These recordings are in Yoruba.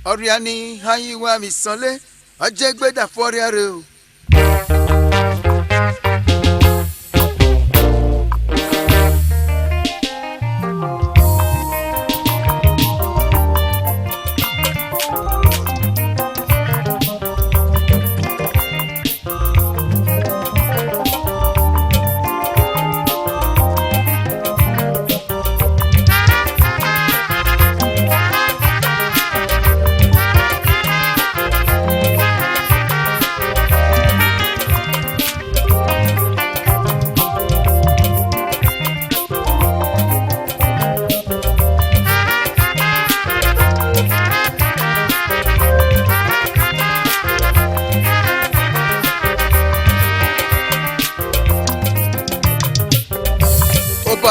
Oriani hayiwa misole ajegbeda foriare o.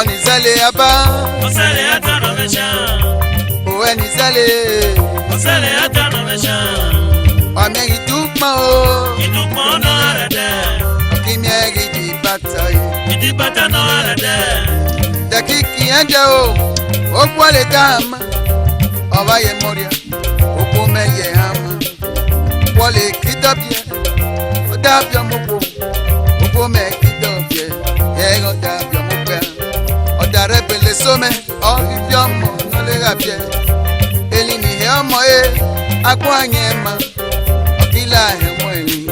Nizale aba Osele atano mesha Owe nizale Osele atano mesha Ame idukma o Idukma no arade Okimi Idi bata no arade Dakiki ende o Okwale dama Owa ye moria Okome ye hama Kwale kidobye Odabyo mopo Okome kidobye Yego dabyo mope Odarebele some Obibi omo Nole gabye Elini he omo e Akwanye ma Okila he mweni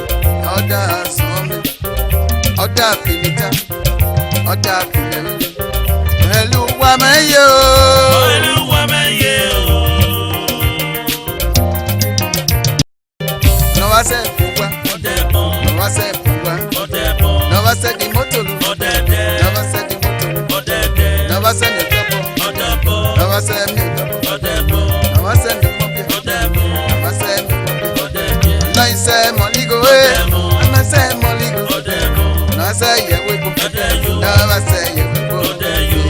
Oda some Oda filita Oda filele Eluwa meyo Eluwa meyo No wa se pugwa Odebo No wa se pugwa Odebo No wa se di motolu Odede No wa se di motolu Odede No wa se mi topo Odebo No wa se mi topo Odebo No wa se mi mobie Odebo No wa se mi mobie Odede No ise moligo e No se moligo Odebo No se yewe bo Odeyo No wa se yewe bo Odeyo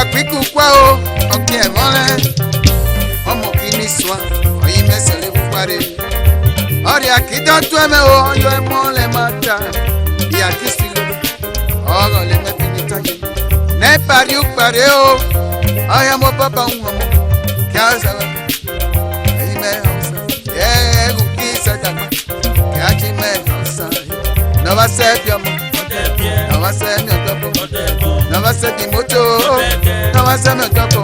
Akpiku kwa o oki e mole omo kini swa oyi mesele bufare ori akida tu eme o yo e mole mata ya kisilu ogo le me pinita ye ne pari u pare o aya mo papa un mo kya sawa ayi me hausa ye ku kisa dama ya ki me hausa no va se piamo no va se mi otopo no va se di moto no va se mi otopo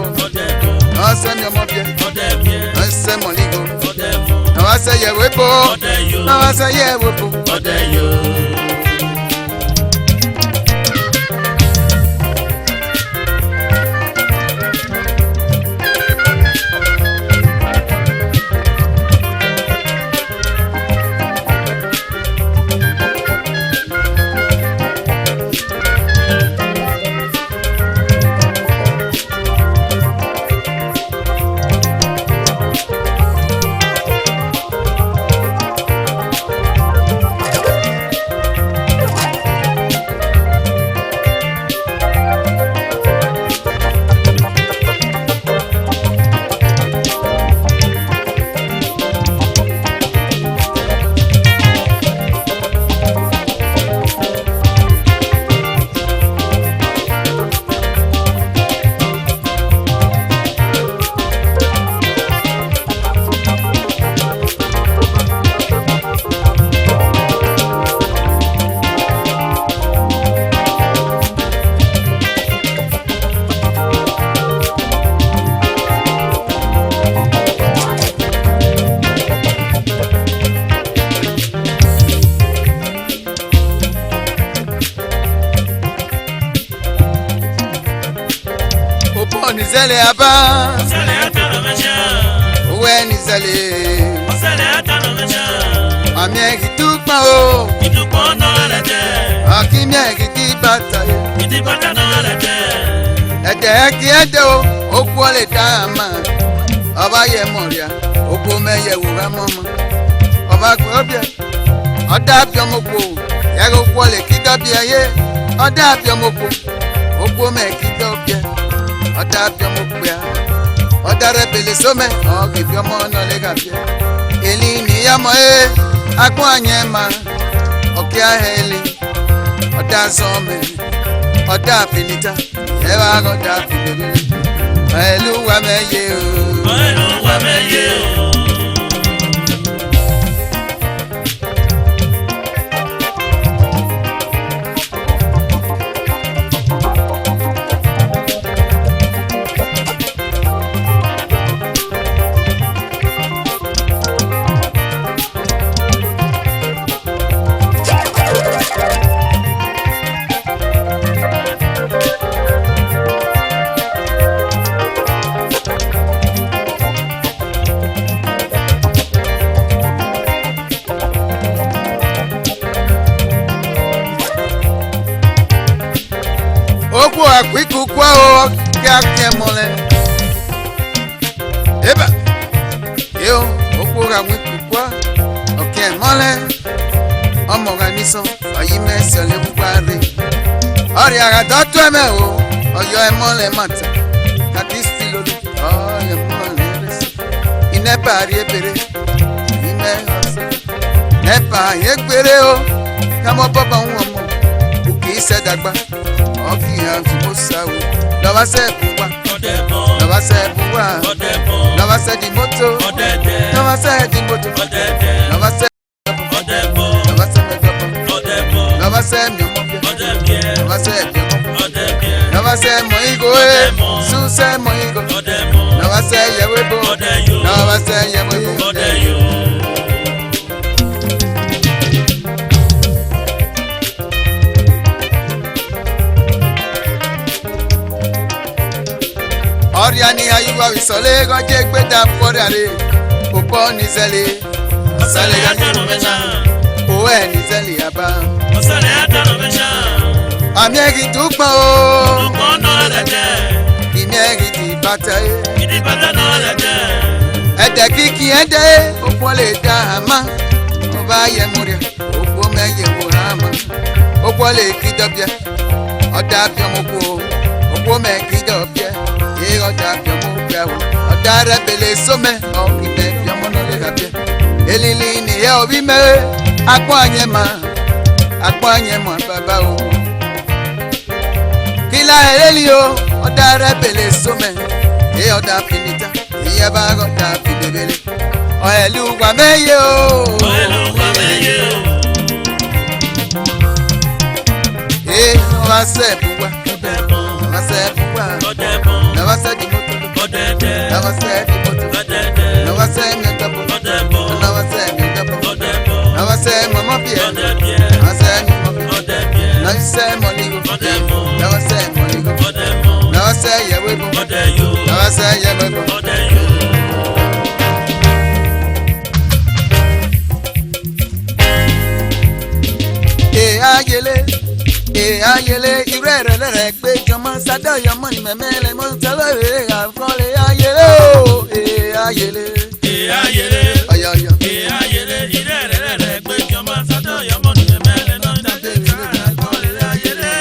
no va se mi omobie no va se moligo no va se ye wepo no va se ye wepo Nizale aba Osele atano mesha Uwe nizale Osele atano mesha Amye gitukma o Idukma no arade Akimye gidibata Idi bata no arade Ede eki ede o Okwole dama ọba yẹ mọ̀ríà ògbó mẹ́yẹ wò rẹ mọ́mọ́ ọba gbọ́bíà ọ̀dà àbíọ́mọ́pọ̀ yẹ́rọ wọlé kíkọ́ bí ẹyẹ ọ̀dà àbíọ́mọ́pọ̀ ògbó mẹ́ kíkọ́ bí ẹ ọ̀dà àbíọ́mọ́pọ̀ ọ̀dà rẹ̀ bèlè sómẹ́ ọ̀gẹ̀bí ọmọ náà lẹ́gà bí ẹ èlì níyàmọ́ ẹ agbọ́n àyẹ̀ mà ọ̀kẹ́ ahẹ́lẹ́ ọ̀dà zọ́mẹ́ ọ̀dà àfẹnìta ẹ̀rọ ọ̀dà àfẹnìta ẹ̀lú wà mẹ́yẹ o. ẹ̀lú wà mẹ́yẹ o. Okwu akwiku kwa o kake mole eba yo okwu akwiku kwa oke mole omo ganiso ayi mese le bugare ori aga dotu eme o oyo emole mata kati stilo oyo emole ine pari ebere ine ose ne pa yegbere o kamo baba won mo ki se dagba ọkìyàn tí mo sáwò lọ́wọ́ sẹ́ẹ̀bù wá lọ́wọ́ sẹ́ẹ̀bù wá lọ́wọ́ sẹ́ẹ̀dì mọ́tò lọ́wọ́ sẹ́ẹ̀dì mọ́tò lọ́wọ́ sẹ́ẹ̀dì lọ́wọ́ sẹ́ẹ̀mẹ́gbọ́pọ̀ lọ́wọ́ sẹ́ẹ̀mì ọmọbíẹ́ lọ́wọ́ sẹ́ẹ̀dì ọmọbíẹ́ lọ́wọ́ sẹ́ẹ̀mọ̀ ìgò ẹ̀ sún sẹ́ẹ̀mọ̀ ìgò lọ́wọ́ sẹ́ẹ̀yẹ̀wé bò lọ́wọ́ sẹ́ẹ̀yẹ̀wé bò. Ọ̀rìà ni ayúwa ìsọ̀lẹ̀ gọ́jẹ́ gbẹ́dà fọ́rẹ́ àrẹ òpó nìzẹ́lẹ̀ ọ̀sẹ̀lẹ̀ àtàrà mẹ́ta òwò ẹ̀ nìzẹ́lẹ̀ àbá. ọ̀sẹ̀lẹ̀ àtàrà mẹ́ta àmì ẹ̀rì dùgbọ́n o dùgbọ́n náà lẹ́jẹ̀ ìmì ẹ̀rì dì bàtà yé ìdí bàtà náà lẹ́jẹ̀ ẹ̀dẹ̀ kíkì ẹ̀dẹ̀ òpó lè dá àmà ọba yẹ múrẹ̀ òpó mẹ́yẹ wò hàmà òpó lè kí dọ́bíẹ́ ọ̀dà bíọ́mọ́kò òpó mẹ́ kí dọ́bíẹ́ ọ̀dà bíọ́mọ́ gbàwó ọ̀dà rẹ̀ bèlè sómẹ́ ọ̀kìtẹ̀ bíọ́mọ́ náà lè rà bíẹ́ elili nìyẹn òbí mẹ́rẹ́ agbọ́n àyẹ̀mọ́ bàbá o kìlá ẹ̀rẹ́lì o ọ̀dà rẹ̀ bèlè sómẹ́ ọ̀dà fìnìjà ìyẹn bá ọ̀dà fìdèbèlè ọ̀ẹ̀lú wà mẹ́yẹ o. ọ̀ẹ̀lú wà mẹ́yẹ o. wọ́n sẹ́ẹ̀bù wá wọ́n sẹ́ẹ̀bù wá lọ́wọ́ sẹ́ẹ̀dì mọ́tò lọ́wọ́ sẹ́ẹ̀dì mọ́tò lọ́wọ́ sẹ́ẹ̀mì ọ̀dọ́bọ̀ lọ́wọ́ sẹ́ẹ̀mì ọ̀dọ́bọ̀ lọ́wọ́ sẹ́ẹ̀mì ọmọbíẹ́ lọ́wọ́ sẹ́ẹ̀mì ọmọbíẹ́ lọ́wọ́ sẹ́ẹ̀mì ọ̀lígò lọ́wọ́ sẹ́ẹ̀mì ọ̀lígò lọ́wọ́ sẹ́ẹ̀yẹ̀wé bò lọ́wọ́ sẹ́ẹ̀yẹ̀wé bò. Ayele ire rẹ lẹrẹ gbé jọmọ sádọyọ mọ ní mẹmẹlẹ mọ tẹlẹ àfọlẹ ayele o ayele. ayele ọyọyọ. ayele ire rẹ lẹrẹ gbé jọmọ sádọyọ mọ ní mẹmẹlẹ mọ tẹlẹ àfọlẹ ayele.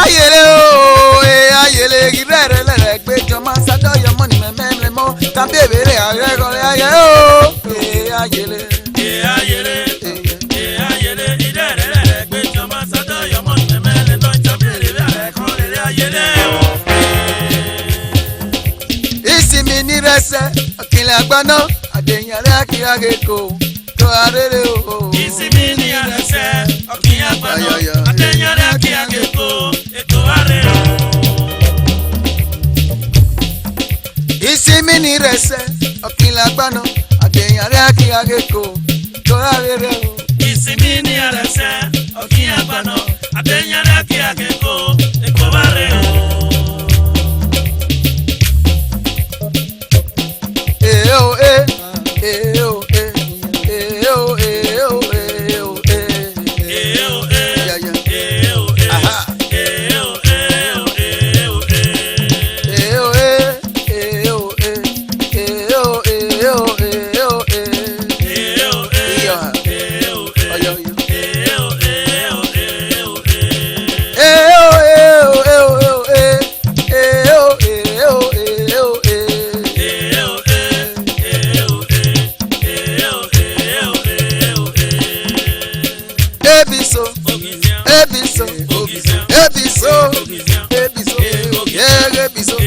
ayele o ayele ire rẹ lẹrẹ gbé jọmọ sádọyọ mọ ní mẹmẹlẹ mọ tẹlẹ àfọlẹ ayele o ayele. ayele. Ìsinmi ní rẹsẹ̀ ọ̀kìnlẹ̀ àgbáná àdéhìnrẹ́ àkíyàgé kò tó arére o. Ìsinmi ní rẹsẹ̀ ọ̀kìnlẹ̀ àgbáná àdéhìnrẹ́ àkíyàgé kò ètò arére o. Ìsinmi ní rẹsẹ̀ ọ̀kìnlẹ̀ àgbáná àdéhìnrẹ́ àkíyàgé kò tó arére o. Ìsinmi ní rẹsẹ̀ ọ̀kìnlẹ̀ àgbáná àdéhìnrẹ́ àkíyàgé kò ètò arére o. Ege biso.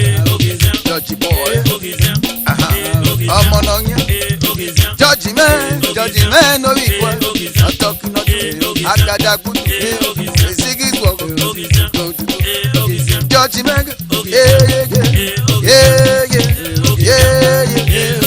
Judge boy. Ọmọ náà yẹn. Judge man no equal. Ọtọkì náà tó. Agadagudu. Ezigi gbọ̀gbọ̀. Judge man. Yeah.